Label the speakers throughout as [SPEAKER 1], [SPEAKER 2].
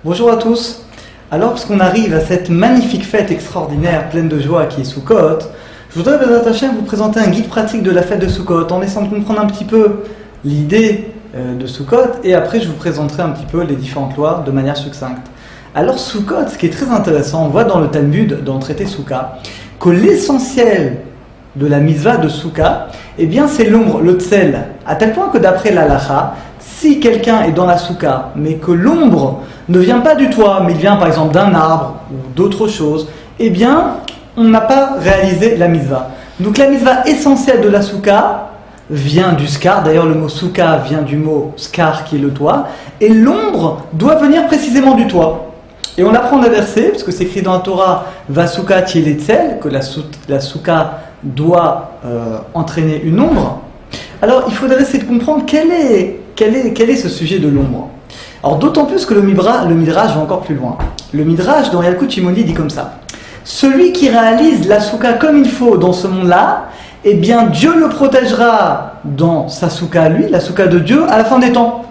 [SPEAKER 1] Bonjour à tous. Alors, puisqu'on arrive à cette magnifique fête extraordinaire, pleine de joie qui est Sukkot, je voudrais vous présenter un guide pratique de la fête de Sukkot en essayant de comprendre un petit peu l'idée de Sukkot, et après je vous présenterai un petit peu les différentes lois de manière succincte. Alors Sukkot, ce qui est très intéressant, on voit dans le Talmud, dans le traité Souka, que l'essentiel de la mitzvah de Souka, eh bien c'est l'ombre, le tsel, à tel point que d'après l'halacha, si quelqu'un est dans la Souka, mais que l'ombre ne vient pas du toit, mais vient par exemple d'un arbre ou d'autre chose, eh bien on n'a pas réalisé la mitzvah. Donc la mitzvah essentielle de la Souka vient du skar, d'ailleurs le mot Souka vient du mot skar qui est le toit, et l'ombre doit venir précisément du toit. Et on apprend d'un verset, parce que c'est écrit dans la Torah, Vasuka tieletzel, que la Souka doit entraîner une ombre. Alors il faudrait essayer de comprendre quel est ce sujet de l'ombre. Alors d'autant plus que le Midrash va encore plus loin. Le Midrash dans Yalkut Shimoni dit comme ça: celui qui réalise la Souka comme il faut dans ce monde-là, eh bien Dieu le protégera dans sa Souka à lui, la Souka de Dieu, à la fin des temps.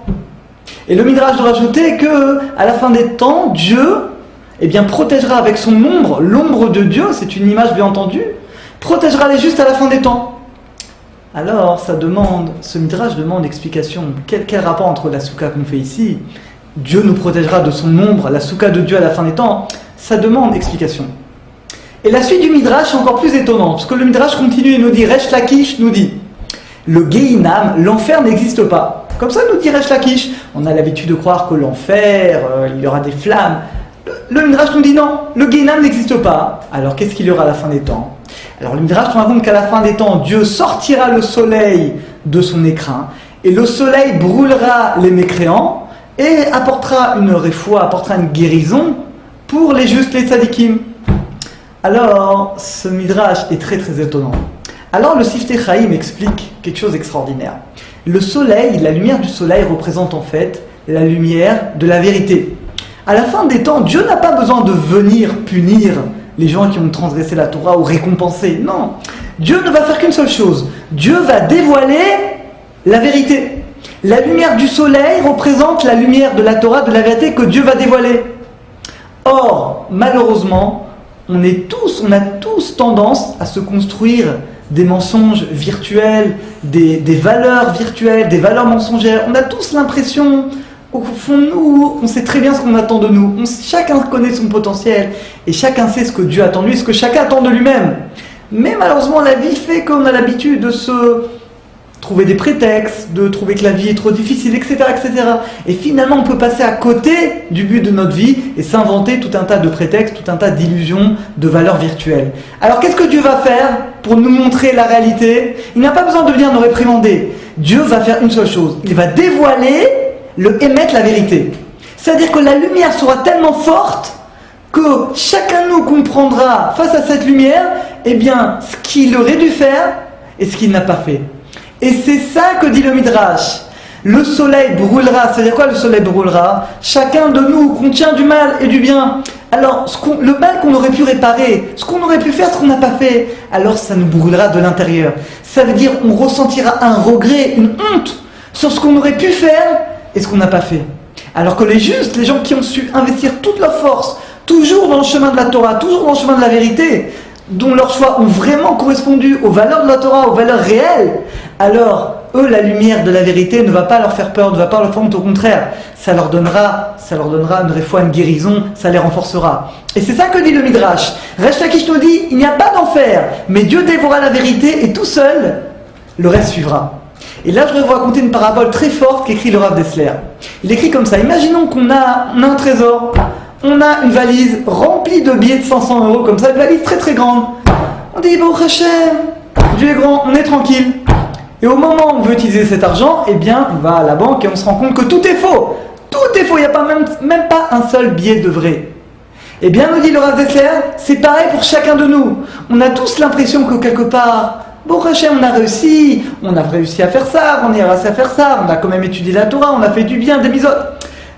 [SPEAKER 1] Et le Midrash doit rajouter que à la fin des temps, Dieu protégera avec son ombre, l'ombre de Dieu, c'est une image bien entendue, protégera les justes à la fin des temps. Alors, ce Midrash demande explication. Quel rapport entre la Souka qu'on fait ici, Dieu nous protégera de son ombre, la Souka de Dieu à la fin des temps, ça demande explication. Et la suite du Midrash est encore plus étonnante, parce que le Midrash continue et nous dit, Resh Lakish nous dit, le Gehinam, l'enfer n'existe pas. Comme ça nous dit Resh Lakish. On a l'habitude de croire que l'enfer, il y aura des flammes. Le Midrash nous dit non, le Gehinam n'existe pas. Alors qu'est-ce qu'il y aura à la fin des temps? Alors le Midrash nous raconte qu'à la fin des temps, Dieu sortira le soleil de son écrin, et le soleil brûlera les mécréants, et apportera une réfoua, apportera une guérison pour les justes, les tzadikim. Alors, ce Midrash est très très étonnant. Alors le Siftei Chaim explique quelque chose d'extraordinaire. Le soleil, la lumière du soleil représente en fait la lumière de la vérité. À la fin des temps, Dieu n'a pas besoin de venir punir les gens qui ont transgressé la Torah ou récompenser. Non, Dieu ne va faire qu'une seule chose. Dieu va dévoiler la vérité. La lumière du soleil représente la lumière de la Torah, de la vérité que Dieu va dévoiler. Or, malheureusement, on a tous tendance à se construire des mensonges virtuels, des valeurs virtuelles, des valeurs mensongères. On a tous l'impression, au fond de nous, on sait très bien ce qu'on attend de nous. Chacun connaît son potentiel et chacun sait ce que Dieu attend de lui, ce que chacun attend de lui-même. Mais malheureusement, la vie fait qu'on a l'habitude de se trouver des prétextes, de trouver que la vie est trop difficile, etc., etc. Et finalement, on peut passer à côté du but de notre vie et s'inventer tout un tas de prétextes, tout un tas d'illusions, de valeurs virtuelles. Alors, qu'est-ce que Dieu va faire pour nous montrer la réalité? Il n'a pas besoin de venir nous réprimander. Dieu va faire une seule chose. Il va dévoiler, émettre la vérité. C'est-à-dire que la lumière sera tellement forte que chacun de nous comprendra, face à cette lumière, ce qu'il aurait dû faire et ce qu'il n'a pas fait. Et c'est ça que dit le Midrash. Le soleil brûlera. C'est-à-dire quoi, le soleil brûlera? Chacun de nous contient du mal et du bien. Alors, le mal qu'on aurait pu réparer, ce qu'on aurait pu faire, ce qu'on n'a pas fait, alors ça nous brûlera de l'intérieur. Ça veut dire qu'on ressentira un regret, une honte sur ce qu'on aurait pu faire et ce qu'on n'a pas fait. Alors que les justes, les gens qui ont su investir toute leur force, toujours dans le chemin de la Torah, toujours dans le chemin de la vérité, dont leurs choix ont vraiment correspondu aux valeurs de la Torah, aux valeurs réelles, alors eux, la lumière de la vérité ne va pas leur faire peur, ne va pas leur faire honte, au contraire, ça leur donnera une réfoua, une guérison, ça les renforcera. Et c'est ça que dit le Midrash. Resh Lakish nous dit, il n'y a pas d'enfer, mais Dieu dévorera la vérité et tout seul, le reste suivra. Et là, je voudrais vous raconter une parabole très forte qu'écrit le Rav Dessler. Il écrit comme ça: imaginons qu'on a un trésor. On a une valise remplie de billets de 500 euros, comme ça, une valise très très grande. On dit, Baruch Hashem, Dieu est grand, on est tranquille. Et au moment où on veut utiliser cet argent, on va à la banque et on se rend compte que tout est faux. Tout est faux, il n'y a pas même pas un seul billet de vrai. Nous dit le Rav Dessler, c'est pareil pour chacun de nous. On a tous l'impression que quelque part, Baruch Hashem, on a réussi à faire ça, on a réussi à faire ça, on a quand même étudié la Torah, on a fait du bien, des mitzvot.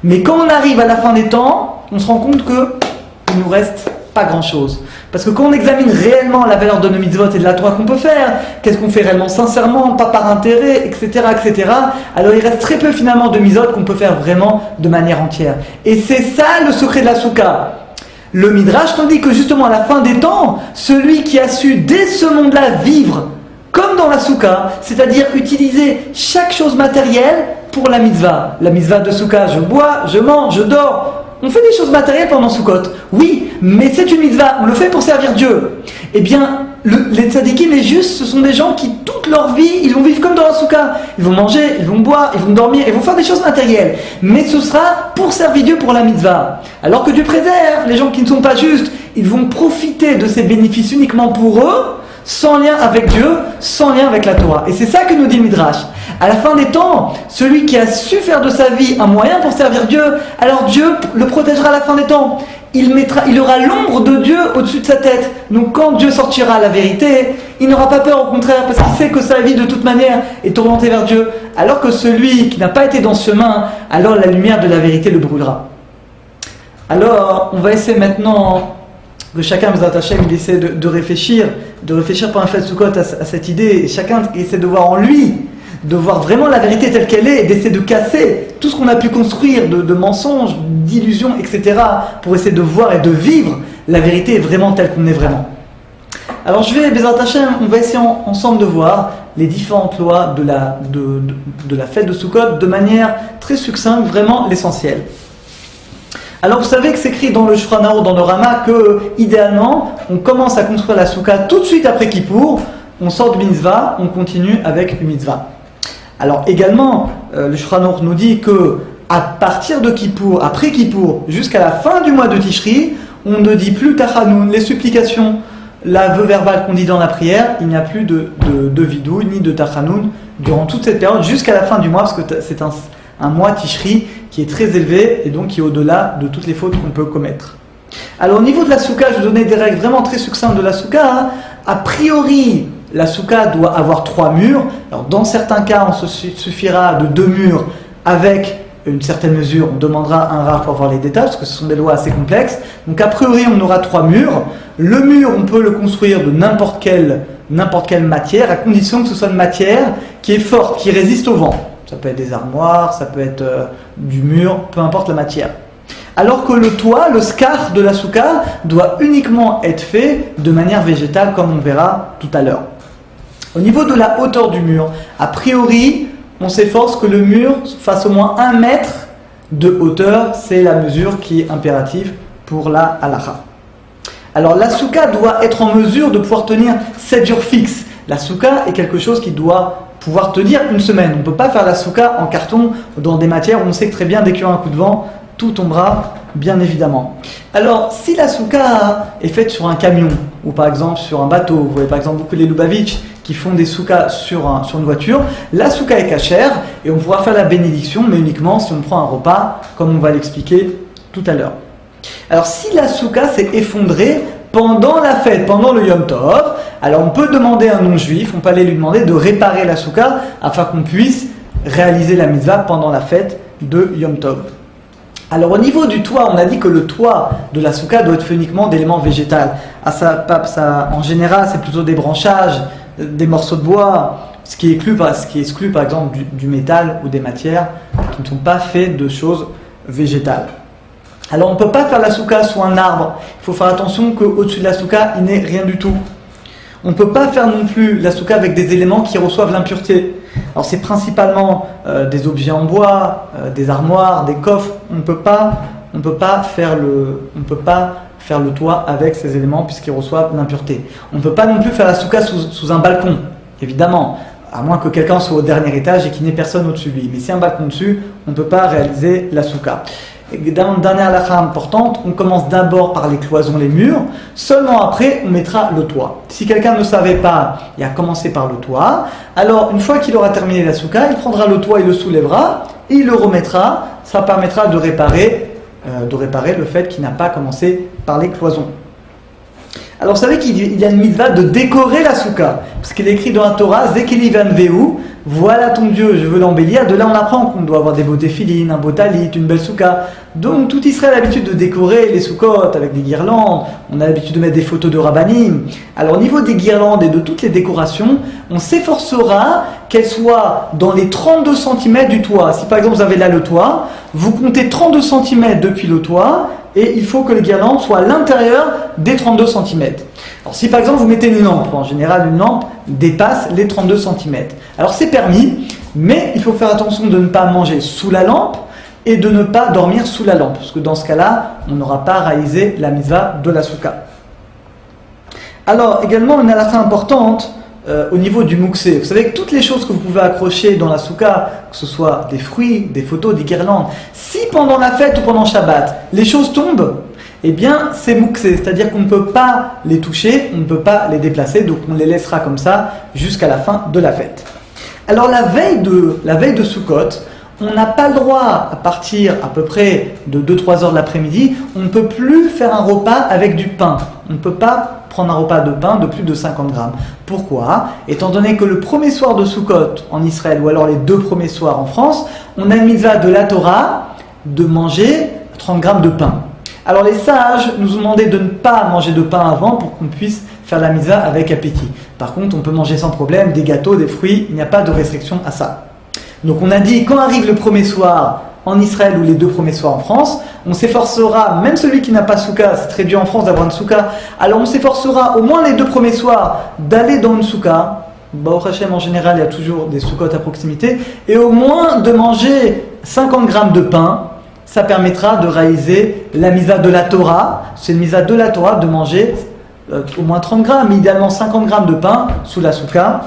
[SPEAKER 1] Mais quand on arrive à la fin des temps, on se rend compte qu'il nous reste pas grand-chose. Parce que quand on examine réellement la valeur de nos mitzvot et de la Torah qu'on peut faire, qu'est-ce qu'on fait réellement sincèrement, pas par intérêt, etc., etc., alors il reste très peu finalement de mitzvot qu'on peut faire vraiment de manière entière. Et c'est ça le secret de la soukha. Le Midrash nous dit que justement à la fin des temps, celui qui a su dès ce monde-là vivre comme dans la soukha, c'est-à-dire utiliser chaque chose matérielle pour la mitzvah. La mitzvah de soukha, je bois, je mange, je dors. On fait des choses matérielles pendant Sukkot, oui, mais c'est une mitzvah, on le fait pour servir Dieu. Eh bien, les tzadikim, les justes, ce sont des gens qui, toute leur vie, ils vont vivre comme dans la soukha. Ils vont manger, ils vont boire, ils vont dormir, ils vont faire des choses matérielles. Mais ce sera pour servir Dieu pour la mitzvah. Alors que Dieu préserve les gens qui ne sont pas justes, ils vont profiter de ces bénéfices uniquement pour eux, sans lien avec Dieu, sans lien avec la Torah. Et c'est ça que nous dit le Midrash. À la fin des temps, celui qui a su faire de sa vie un moyen pour servir Dieu, alors Dieu le protégera à la fin des temps. Il aura l'ombre de Dieu au-dessus de sa tête. Donc quand Dieu sortira la vérité, il n'aura pas peur, au contraire, parce qu'il sait que sa vie de toute manière est orientée vers Dieu. Alors que celui qui n'a pas été dans ce chemin, alors la lumière de la vérité le brûlera. Alors, on va essayer maintenant que chacun, Bezrat Hashem, il essaie de réfléchir pendant la fête Sukkot à cette idée, et chacun essaie de voir en lui, de voir vraiment la vérité telle qu'elle est, et d'essayer de casser tout ce qu'on a pu construire de mensonges, d'illusions, etc., pour essayer de voir et de vivre la vérité vraiment telle qu'on est vraiment. Alors je vais, Bezrat Hashem, on va essayer ensemble de voir les différentes lois de la fête de Sukkot de manière très succincte, vraiment l'essentiel. Alors vous savez que c'est écrit dans le Shulchan Arour, dans le Rama, que idéalement, on commence à construire la soukha tout de suite après Kippour, on sort de mitzvah, on continue avec une mitzvah. Alors également, le Shulchan Arour nous dit que à partir de Kippour, après Kippour, jusqu'à la fin du mois de Tishri, on ne dit plus Tachanoun, les supplications, l'aveu verbal qu'on dit dans la prière, il n'y a plus de vidou ni de Tachanoun durant toute cette période, jusqu'à la fin du mois, parce que c'est un mois Tishri qui est très élevé et donc qui est au-delà de toutes les fautes qu'on peut commettre. Alors au niveau de la soukha, je vais donner des règles vraiment très succinctes de la soukha. A priori, la soukha doit avoir 3 murs. Alors dans certains cas, on se suffira de 2 murs avec une certaine mesure. On demandera un rav pour avoir les détails parce que ce sont des lois assez complexes. Donc a priori, on aura 3 murs. Le mur, on peut le construire de n'importe quelle matière, à condition que ce soit une matière qui est forte, qui résiste au vent. Ça peut être des armoires, ça peut être du mur, peu importe la matière. Alors que le toit, le skar de la soukha, doit uniquement être fait de manière végétale, comme on verra tout à l'heure. Au niveau de la hauteur du mur, a priori, on s'efforce que le mur fasse au moins 1 mètre de hauteur. C'est la mesure qui est impérative pour la halacha. Alors la soukha doit être en mesure de pouvoir tenir 7 jours fixes. La soukha est quelque chose qui doit pouvoir tenir une semaine. On ne peut pas faire la soukha en carton dans des matières où on sait que très bien, dès qu'il y aura un coup de vent, tout tombera, bien évidemment. Alors, si la soukha est faite sur un camion, ou par exemple sur un bateau, vous voyez par exemple beaucoup les Lubavitch qui font des soukhas sur une voiture, la soukha est cachère et on pourra faire la bénédiction, mais uniquement si on prend un repas, comme on va l'expliquer tout à l'heure. Alors, si la soukha s'est effondrée pendant la fête, pendant le Yom Tov, alors on peut demander à un non-juif, on peut aller lui demander de réparer la soukha afin qu'on puisse réaliser la mitzvah pendant la fête de Yom Tov. Alors au niveau du toit, on a dit que le toit de la soukha doit être fait uniquement d'éléments végétaux. En général, c'est plutôt des branchages, des morceaux de bois, ce qui exclut par exemple du métal ou des matières qui ne sont pas faites de choses végétales. Alors on ne peut pas faire la soukha sous un arbre. Il faut faire attention qu'au-dessus de la soukha, il n'est rien du tout. On ne peut pas faire non plus la soukha avec des éléments qui reçoivent l'impureté. Alors c'est principalement des objets en bois, des armoires, des coffres. On ne peut pas faire le toit avec ces éléments puisqu'ils reçoivent l'impureté. On ne peut pas non plus faire la soukha sous un balcon, évidemment, à moins que quelqu'un soit au dernier étage et qu'il n'y ait personne au-dessus de lui. Mais si un balcon dessus, on ne peut pas réaliser la soukha. Et dans une dernière halakha importante, on commence d'abord par les cloisons, les murs, seulement après on mettra le toit. Si quelqu'un ne savait pas, il a commencé par le toit, alors une fois qu'il aura terminé la soukha, il prendra le toit, il le soulèvera, et il le remettra, ça permettra de réparer le fait qu'il n'a pas commencé par les cloisons. Alors vous savez qu'il y a une mitzvah de décorer la soukha, parce qu'il est écrit dans la Torah, Zekeli vanveu, voilà ton Dieu, je veux l'embellir. De là, on apprend qu'on doit avoir des beaux téphilines, un beau talit, une belle souka. Donc, tout Israël a l'habitude de décorer les soukottes avec des guirlandes. On a l'habitude de mettre des photos de rabbanim. Alors, au niveau des guirlandes et de toutes les décorations, on s'efforcera qu'elles soient dans les 32 cm du toit. Si par exemple, vous avez là le toit, vous comptez 32 cm depuis le toit et il faut que les guirlandes soient à l'intérieur des 32 cm. Alors, si par exemple, vous mettez une lampe, en général, une lampe dépasse les 32 cm. Alors, c'est permis, mais il faut faire attention de ne pas manger sous la lampe et de ne pas dormir sous la lampe, parce que dans ce cas-là, on n'aura pas réalisé la mitzvah de la souka. Alors, également, une halakha importante au niveau du mouxé. Vous savez que toutes les choses que vous pouvez accrocher dans la souka, que ce soit des fruits, des photos, des guirlandes, si pendant la fête ou pendant Shabbat, les choses tombent, eh bien, c'est mouxé, c'est-à-dire qu'on ne peut pas les toucher, on ne peut pas les déplacer, donc on les laissera comme ça jusqu'à la fin de la fête. Alors, la veille de Sukkot, on n'a pas le droit, à partir à peu près de 2-3 heures de l'après-midi, on ne peut plus faire un repas avec du pain. On ne peut pas prendre un repas de pain de plus de 50 grammes. Pourquoi ? Étant donné que le premier soir de Sukkot en Israël, ou alors les 2 premiers soirs en France, on a une mitzvah de la Torah de manger 30 grammes de pain. Alors les sages nous ont demandé de ne pas manger de pain avant pour qu'on puisse faire la mitzvah avec appétit. Par contre, on peut manger sans problème des gâteaux, des fruits, il n'y a pas de restriction à ça. Donc on a dit, quand arrive le premier soir en Israël ou les 2 premiers soirs en France, on s'efforcera, même celui qui n'a pas souka, c'est très dur en France d'avoir une souka, alors on s'efforcera au moins les 2 premiers soirs d'aller dans une souka. Baruch Hashem, en général, il y a toujours des soukottes à proximité, et au moins de manger 50 grammes de pain. Ça permettra de réaliser la mitzvah de la Torah. C'est une mitzvah de la Torah de manger au moins 30 grammes, mais idéalement 50 grammes de pain sous la souka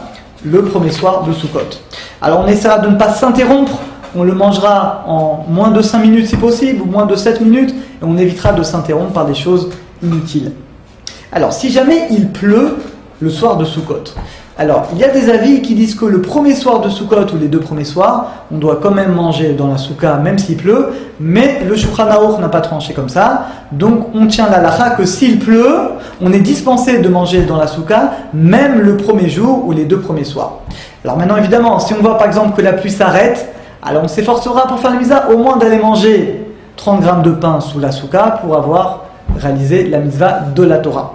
[SPEAKER 1] le premier soir de Sukkot. Alors on essaiera de ne pas s'interrompre, on le mangera en moins de 5 minutes si possible, ou moins de 7 minutes, et on évitera de s'interrompre par des choses inutiles. Alors si jamais il pleut le soir de Sukkot, alors il y a des avis qui disent que le premier soir de Sukkot ou les 2 premiers soirs, on doit quand même manger dans la souka même s'il pleut, mais le Shulchan Aruch n'a pas tranché comme ça, donc on tient la halakha que s'il pleut, on est dispensé de manger dans la souka même le premier jour ou les 2 premiers soirs. Alors maintenant évidemment, si on voit par exemple que la pluie s'arrête, alors on s'efforcera pour faire la mitzvah au moins d'aller manger 30 grammes de pain sous la souka pour avoir réalisé la mitzvah de la Torah.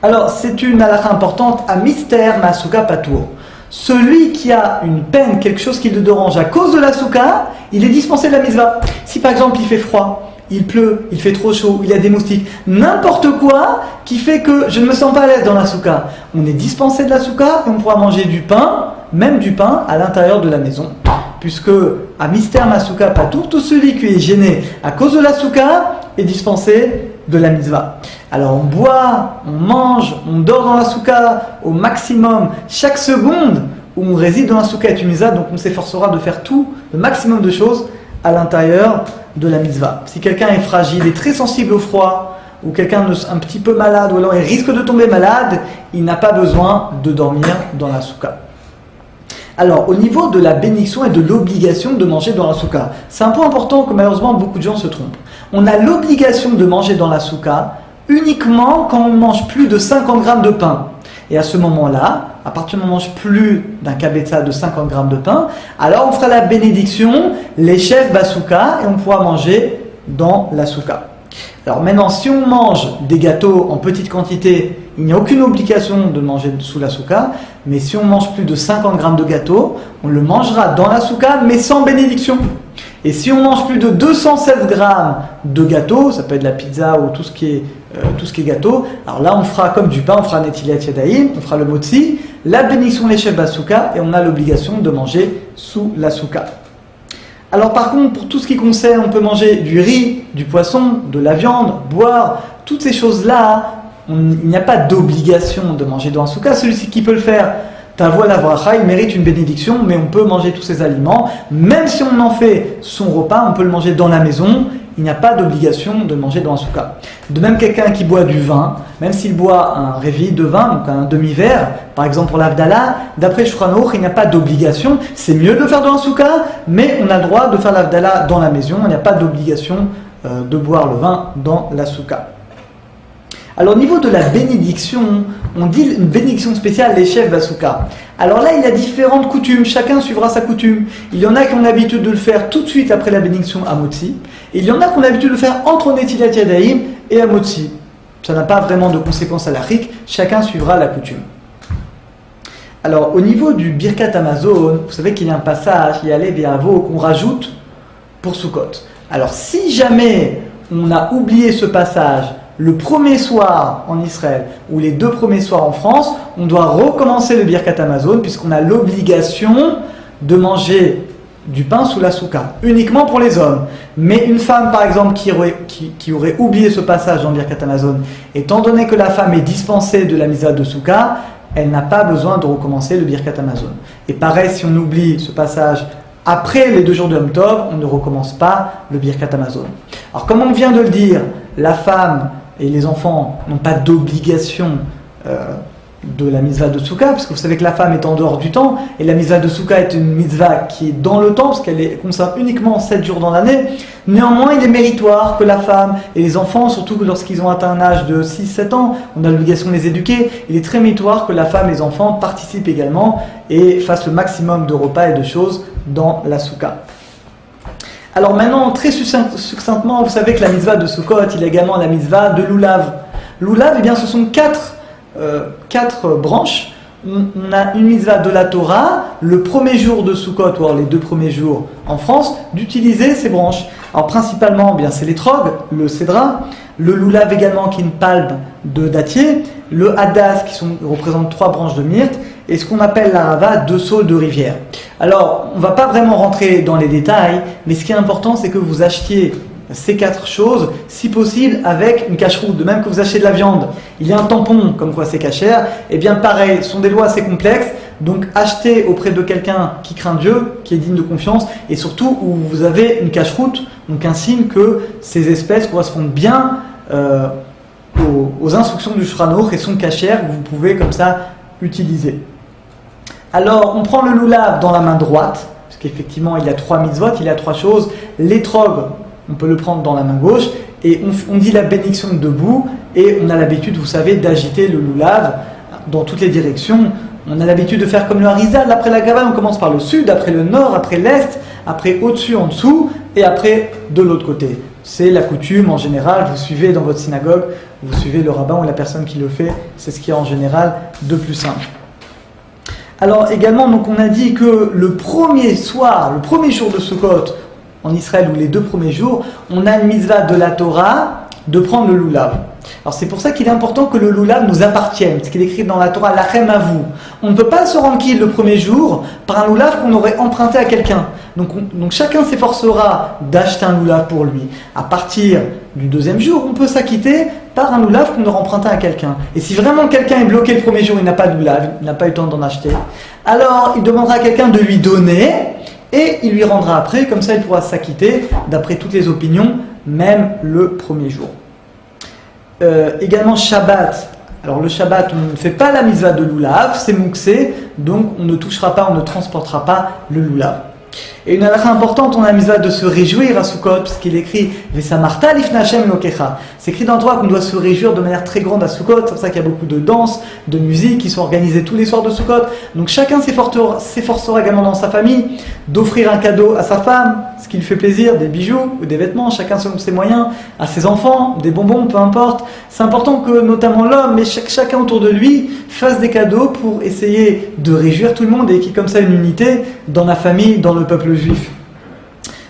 [SPEAKER 1] Alors, c'est une halakha importante à mystère ma souka patour. Celui qui a une peine, quelque chose qui le dérange à cause de la souka, il est dispensé de la mitzvah. Si par exemple il fait froid, il pleut, il fait trop chaud, il y a des moustiques, n'importe quoi qui fait que je ne me sens pas à l'aise dans la souka, on est dispensé de la souka et on pourra manger du pain, même du pain, à l'intérieur de la maison. Puisque à mystère ma souka patour, tout celui qui est gêné à cause de la souka est dispensé de la mitzvah. Alors on boit, on mange, on dort dans la souka au maximum. Chaque seconde où on réside dans la souka est une mitzvah, donc on s'efforcera de faire tout, le maximum de choses à l'intérieur de la mitzvah. Si quelqu'un est fragile et très sensible au froid, ou quelqu'un un petit peu malade, ou alors il risque de tomber malade, il n'a pas besoin de dormir dans la souka. Alors, au niveau de la bénédiction et de l'obligation de manger dans la souka, c'est un point important que malheureusement beaucoup de gens se trompent. On a l'obligation de manger dans la souka uniquement quand on mange plus de 50 grammes de pain. Et à ce moment-là, à partir du moment où on mange plus d'un kabetza de 50 grammes de pain, alors on fera la bénédiction, les chefs basouka, et on pourra manger dans la souka. Alors maintenant, si on mange des gâteaux en petite quantité, il n'y a aucune obligation de manger sous la souka, mais si on mange plus de 50 grammes de gâteau, on le mangera dans la souka, mais sans bénédiction. Et si on mange plus de 216 grammes de gâteau, ça peut être la pizza ou tout ce qui est gâteau, alors là on fera comme du pain, on fera netilat yadayim, on fera le motzi, la bénédiction les chefs basouka, et on a l'obligation de manger sous la souka. Alors par contre, pour tout ce qui concerne, on peut manger du riz, du poisson, de la viande, boire, toutes ces choses-là, il n'y a pas d'obligation de manger dans un souka. Celui qui peut le faire, tavo la vracha, il mérite une bénédiction, mais on peut manger tous ces aliments. Même si on en fait son repas, on peut le manger dans la maison. Il n'y a pas d'obligation de manger dans un souka. De même, quelqu'un qui boit du vin, même s'il boit un révi de vin, donc un demi-verre, par exemple pour l'Avdallah, d'après Shulchan Aruch, il n'y a pas d'obligation. C'est mieux de le faire dans un souka, mais on a le droit de faire l'Avdallah dans la maison. Il n'y a pas d'obligation de boire le vin dans la souka. Alors au niveau de la bénédiction, on dit une bénédiction spéciale les chefs Basuka. Alors là, il y a différentes coutumes, chacun suivra sa coutume. Il y en a qui ont l'habitude de le faire tout de suite après la bénédiction à Motzi, et il y en a qui ont l'habitude de le faire entre Netilat Yadayim et à Motzi. Ça n'a pas vraiment de conséquences halachiques, chacun suivra la coutume. Alors au niveau du Birkat Hamazon, vous savez qu'il y a un passage, il y a les Ve'avo qu'on rajoute pour Sukkot. Alors si jamais on a oublié ce passage le premier soir en Israël ou les 2 premiers soirs en France, on doit recommencer le Birkat Hamazon puisqu'on a l'obligation de manger du pain sous la souka, uniquement pour les hommes. Mais une femme par exemple qui aurait oublié ce passage dans Birkat Hamazon, étant donné que la femme est dispensée de la misa de souka, elle n'a pas besoin de recommencer le Birkat Hamazon. Et pareil, si on oublie ce passage après les 2 jours de Yom Tov, on ne recommence pas le Birkat Hamazon. Alors comme on vient de le dire, la femme et les enfants n'ont pas d'obligation de la mitzvah de Souka, parce que vous savez que la femme est en dehors du temps, et la mitzvah de Souka est une mitzvah qui est dans le temps, parce qu'elle concerne uniquement 7 jours dans l'année. Néanmoins, il est méritoire que la femme et les enfants, surtout lorsqu'ils ont atteint un âge de 6-7 ans, on a l'obligation de les éduquer, il est très méritoire que la femme et les enfants participent également et fassent le maximum de repas et de choses dans la Souka. Alors maintenant, très succinctement, vous savez que la mitzvah de Sukkot, il y a également la mitzvah de Lulav. Lulav, eh bien, ce sont 4 branches. On a une mitzvah de la Torah, le premier jour de Sukkot, ou alors les 2 premiers jours en France, d'utiliser ces branches. Alors principalement, eh bien, c'est l'étrog, le cédra, le Lulav également qui est une palme de dattier, le hadas qui représente 3 branches de myrte, et ce qu'on appelle la rava, 2 saules de rivière. Alors, on ne va pas vraiment rentrer dans les détails, mais ce qui est important, c'est que vous achetiez ces 4 choses, si possible, avec une cache-route. De même que vous achetez de la viande, il y a un tampon, comme quoi c'est cachère, et bien pareil, ce sont des lois assez complexes, donc achetez auprès de quelqu'un qui craint Dieu, qui est digne de confiance, et surtout où vous avez une cache-route, donc un signe que ces espèces correspondent bien aux instructions du Shulchan Aruch et sont cachères, que vous pouvez comme ça utiliser. Alors, on prend le lulav dans la main droite, parce qu'effectivement, il y a 3 mitzvot, il y a 3 choses. L'étrog, on peut le prendre dans la main gauche, et on dit la bénédiction debout, et on a l'habitude, vous savez, d'agiter le lulav dans toutes les directions. On a l'habitude de faire comme le Harizal, après la Gavane, on commence par le sud, après le nord, après l'est, après au-dessus, en dessous, et après de l'autre côté. C'est la coutume en général, vous suivez dans votre synagogue, vous suivez le rabbin ou la personne qui le fait, c'est ce qui est en général de plus simple. Alors également, donc on a dit que le premier soir, le premier jour de Sukkot en Israël, ou les 2 premiers jours, on a une mitzvah de la Torah de prendre le lulav. Alors c'est pour ça qu'il est important que le lulav nous appartienne, parce qu'il est écrit dans la Torah, lachem à vous. On ne peut pas se rendre quitte le premier jour par un lulav qu'on aurait emprunté à quelqu'un. Donc chacun s'efforcera d'acheter un lulav pour lui. À partir du 2e jour, on peut s'acquitter par un lulav qu'on aurait emprunté à quelqu'un. Et si vraiment quelqu'un est bloqué le premier jour, il n'a pas de lulav, il n'a pas eu le temps d'en acheter, alors il demandera à quelqu'un de lui donner, et il lui rendra après, comme ça il pourra s'acquitter d'après toutes les opinions, même le premier jour. Également Shabbat. Alors le Shabbat, on ne fait pas la mitzvah de lulav, c'est mouxé, donc on ne touchera pas, on ne transportera pas le lulav. Et une halakha importante, on a la mitzvah de se réjouir à Sukkot, puisqu'il est écrit Vesamarta lifnei Hashem Elokecha. C'est écrit dans le Torah qu'on doit se réjouir de manière très grande à Sukkot. C'est pour ça qu'il y a beaucoup de danses, de musique qui sont organisées tous les soirs de Sukkot. Donc chacun s'efforcera également dans sa famille d'offrir un cadeau à sa femme, ce qui lui fait plaisir, des bijoux ou des vêtements, chacun selon ses moyens, à ses enfants, des bonbons, peu importe. C'est important que notamment l'homme, mais chacun autour de lui, fasse des cadeaux pour essayer de réjouir tout le monde et qu'il y ait comme ça une unité dans la famille, dans le peuple juif.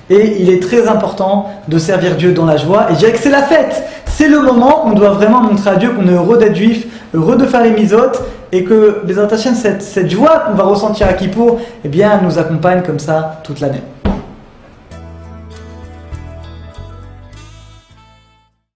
[SPEAKER 1] Et il est très important de servir Dieu dans la joie. Et je dirais que c'est la fête. C'est le moment où on doit vraiment montrer à Dieu qu'on est heureux d'être juif, heureux de faire les mitzvot, et que, Bezrat Hashem, cette joie qu'on va ressentir à Kippour, eh bien, elle nous accompagne comme ça toute l'année.